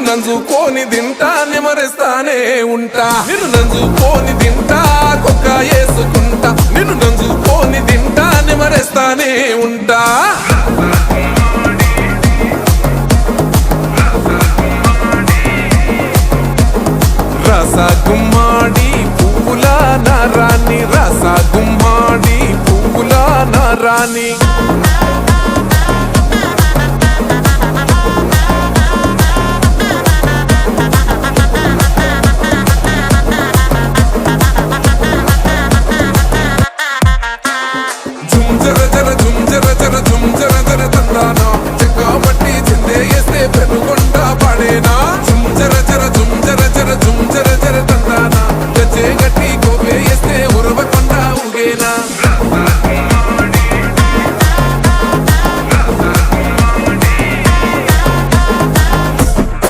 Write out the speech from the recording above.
నంజుకోని తింటా నిమరేస్తానే ఉంటా నిన్ను నంజుకోని తింటా కుక్క వేసుకుంటా నిన్ను నంజుకోని తింటా నిమరేస్తానే ఉంటా రస గుమ్మాడి పువ్వుల నారాణి రస గుమ్మాడి పువ్వుల నారాణి